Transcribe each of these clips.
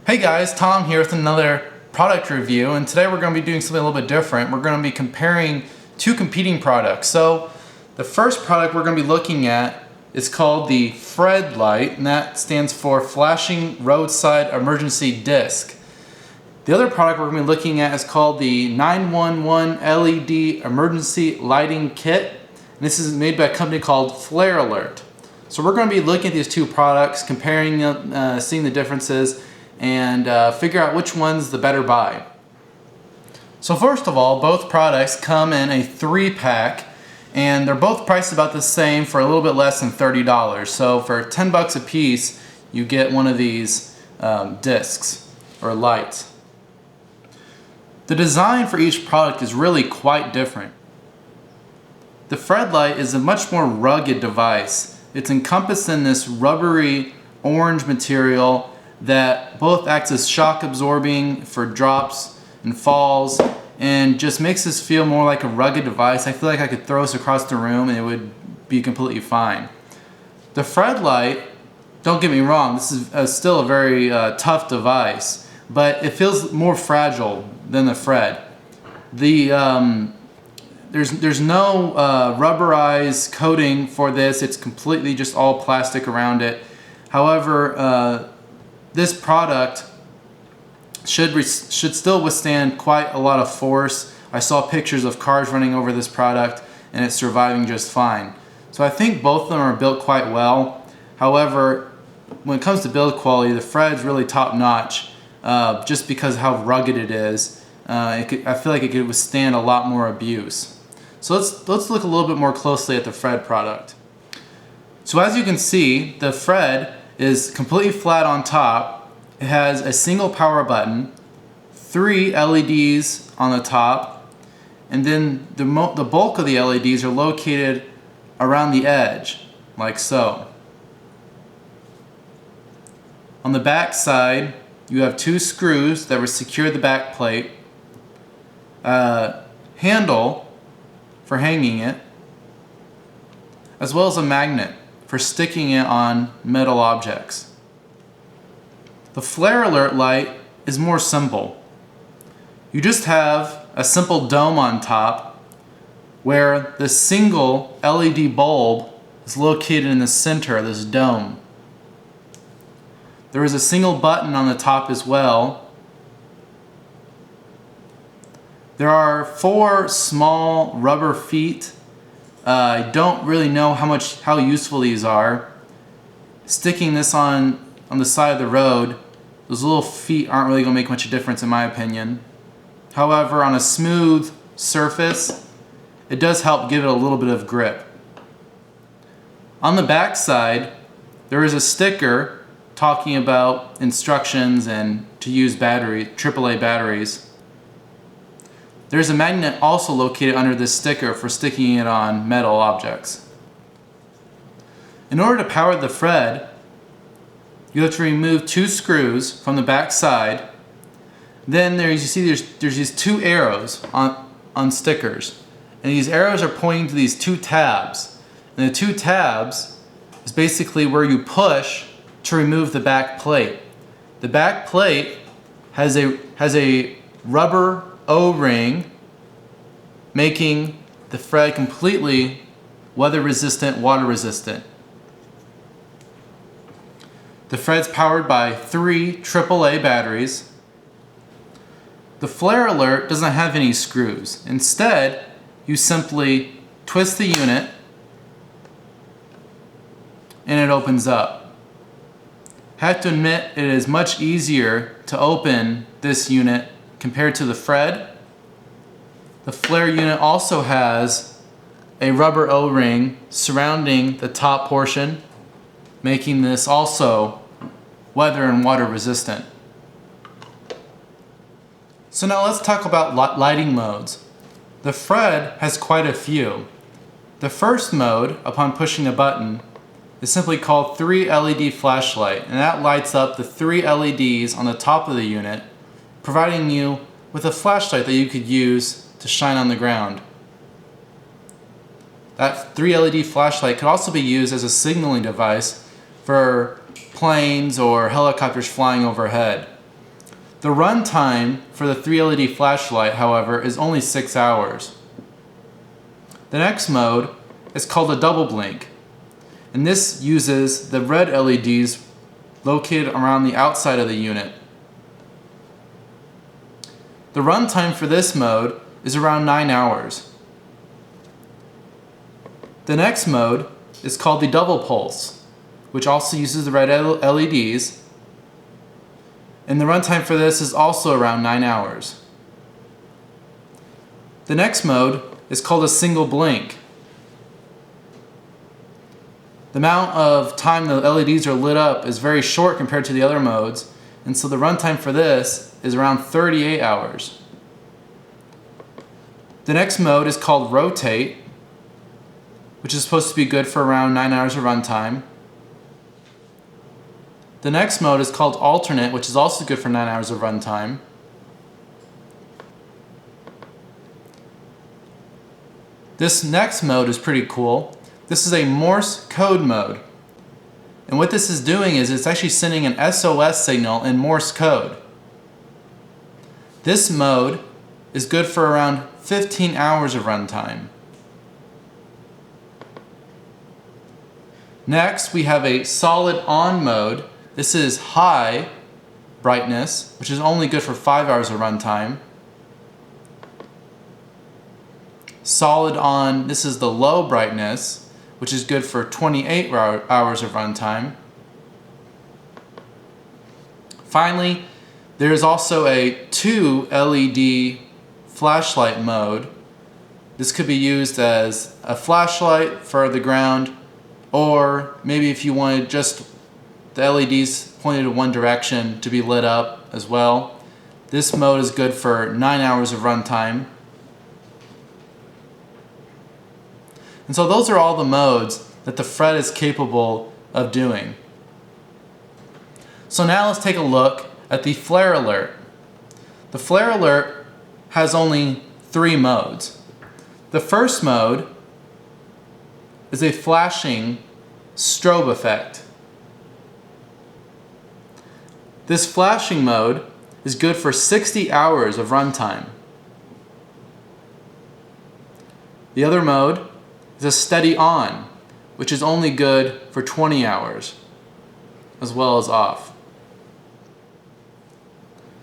Hey guys, Tom here with another product review, and today we're going to be doing something a little bit different. We're going to be comparing two competing products. So the first product we're going to be looking at is called the FRED light, and that stands for Flashing Roadside Emergency Disc. The other product we're going to be looking at is called the 911 LED Emergency Lighting Kit, and this is made by a company called FlareAlert. So we're going to be looking at these two products, comparing them, seeing the differences, and figure out which one's the better buy. So first of all, both products come in a 3-pack, and they're both priced about the same for a little bit less than $30. So for 10 bucks a piece, you get one of these discs or lights. The design for each product is really quite different. The FRED light is a much more rugged device. It's encompassed in this rubbery orange material that both acts as shock absorbing for drops and falls, and just makes this feel more like a rugged device. I feel like I could throw this across the room and it would be completely fine. The FRED light, don't get me wrong, this is still a very tough device, but it feels more fragile than the FRED. There's no rubberized coating for this. It's completely just all plastic around it. However, this product should still withstand quite a lot of force. I saw pictures of cars running over this product and it's surviving just fine. So I think both of them are built quite well. However, when it comes to build quality, the FRED's really top notch just because of how rugged it is. I feel like it could withstand a lot more abuse. So let's look a little bit more closely at the FRED product. So as you can see, the FRED is completely flat on top. It has a single power button, 3 LEDs on the top, and then the bulk of the LEDs are located around the edge, like so. On the back side, you have 2 screws that will secure the back plate, a handle for hanging it, as well as a magnet for sticking it on metal objects. The FlareAlert light is more simple. You just have a simple dome on top where the single LED bulb is located in the center of this dome. There is a single button on the top as well. There are 4 small rubber feet. I don't really know how useful these are. Sticking this on the side of the road, those little feet aren't really going to make much of a difference in my opinion. However, on a smooth surface, it does help give it a little bit of grip. On the back side, there is a sticker talking about instructions and to use AAA batteries. There's a magnet also located under this sticker for sticking it on metal objects. In order to power the FRED, you have to remove 2 screws from the back side. Then there's these 2 arrows on stickers, and these arrows are pointing to these 2 tabs. And the 2 tabs is basically where you push to remove the back plate. The back plate has a rubber O-ring, making the FRED completely weather resistant, water resistant. The FRED's powered by 3 AAA batteries. The FlareAlert doesn't have any screws. Instead, you simply twist the unit and it opens up. I have to admit, it is much easier to open this unit compared to the FRED. The Flare unit also has a rubber O-ring surrounding the top portion, making this also weather and water resistant. So now let's talk about lighting modes. The FRED has quite a few. The first mode, upon pushing a button, is simply called 3 LED flashlight, and that lights up the 3 LEDs on the top of the unit, providing you with a flashlight that you could use to shine on the ground. That 3 LED flashlight could also be used as a signaling device for planes or helicopters flying overhead. The runtime for the 3 LED flashlight, however, is only 6 hours. The next mode is called a double blink, and this uses the red LEDs located around the outside of the unit. The runtime for this mode is around 9 hours. The next mode is called the double pulse, which also uses the red LEDs, and the runtime for this is also around 9 hours. The next mode is called a single blink. The amount of time the LEDs are lit up is very short compared to the other modes, and so the runtime for this is around 38 hours. The next mode is called rotate, which is supposed to be good for around 9 hours of runtime. The next mode is called alternate, which is also good for 9 hours of runtime. This next mode is pretty cool. This is a Morse code mode. And what this is doing is it's actually sending an SOS signal in Morse code. This mode is good for around 15 hours of runtime. Next, we have a solid on mode. This is high brightness, which is only good for 5 hours of runtime. Solid on, this is the low brightness, which is good for 28 hours of runtime. Finally, there is also a 2 LED flashlight mode. This could be used as a flashlight for the ground, or maybe if you wanted just the LEDs pointed in one direction to be lit up as well. This mode is good for 9 hours of runtime. And so those are all the modes that the Fred is capable of doing. So now let's take a look at the FlareAlert. The FlareAlert has only 3 modes. The first mode is a flashing strobe effect. This flashing mode is good for 60 hours of runtime. The other mode is a steady on, which is only good for 20 hours, as well as off.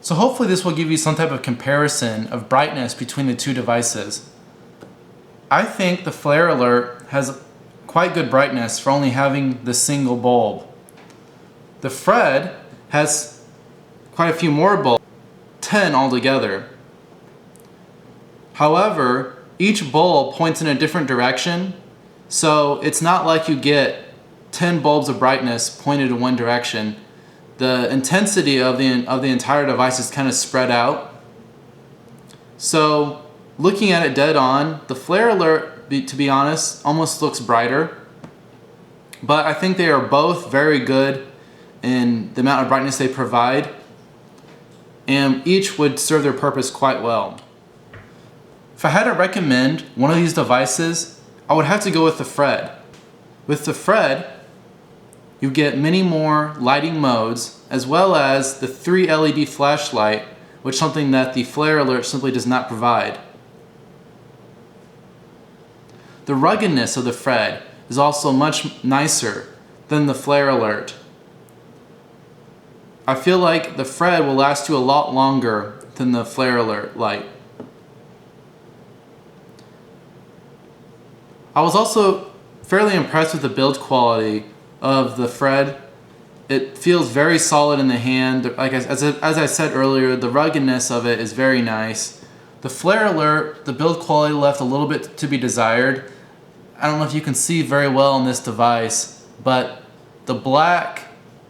So hopefully this will give you some type of comparison of brightness between the two devices. I think the FlareAlert has quite good brightness for only having the single bulb. The Fred has quite a few more bulbs, 10 altogether. However, each bulb points in a different direction, so it's not like you get 10 bulbs of brightness pointed in one direction. The intensity of the entire device is kind of spread out. So looking at it dead on, the FlareAlert, to be honest, almost looks brighter. But I think they are both very good in the amount of brightness they provide, and each would serve their purpose quite well. If I had to recommend one of these devices, I would have to go with the Fred. With the Fred, you get many more lighting modes, as well as the 3 LED flashlight, which is something that the FlareAlert simply does not provide. The ruggedness of the Fred is also much nicer than the FlareAlert. I feel like the Fred will last you a lot longer than the FlareAlert light. I was also fairly impressed with the build quality of the Fred. It feels very solid in the hand. As I said earlier, the ruggedness of it is very nice. The FlareAlert, the build quality left a little bit to be desired. I don't know if you can see very well on this device, but the black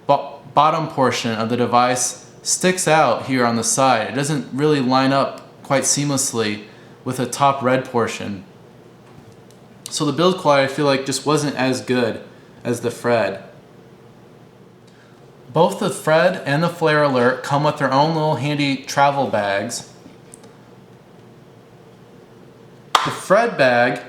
bottom portion of the device sticks out here on the side. It doesn't really line up quite seamlessly with the top red portion. So the build quality, I feel like, just wasn't as good as the Fred. Both the Fred and the FlareAlert come with their own little handy travel bags. The Fred bag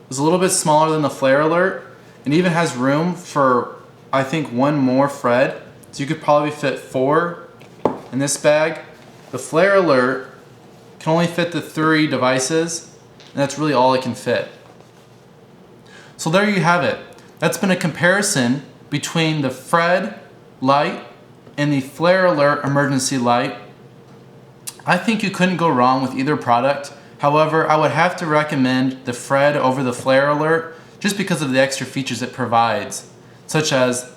is a little bit smaller than the FlareAlert, and even has room for, I think, one more Fred. So you could probably fit 4 in this bag, the FlareAlert can only fit the 3 devices, and that's really all it can fit. So there you have it. That's been a comparison between the Fred light and the FlareAlert emergency light. I think you couldn't go wrong with either product. However, I would have to recommend the Fred over the FlareAlert just because of the extra features it provides, such as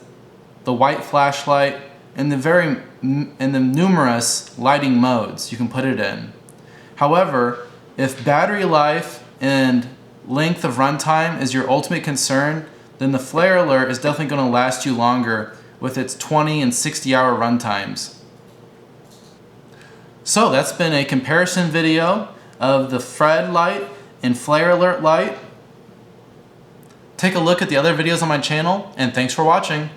the white flashlight and the numerous lighting modes you can put it in. However, if battery life and length of runtime is your ultimate concern, then the FlareAlert is definitely going to last you longer with its 20 and 60 hour runtimes. So that's been a comparison video of the Fred light and FlareAlert light. Take a look at the other videos on my channel, and thanks for watching.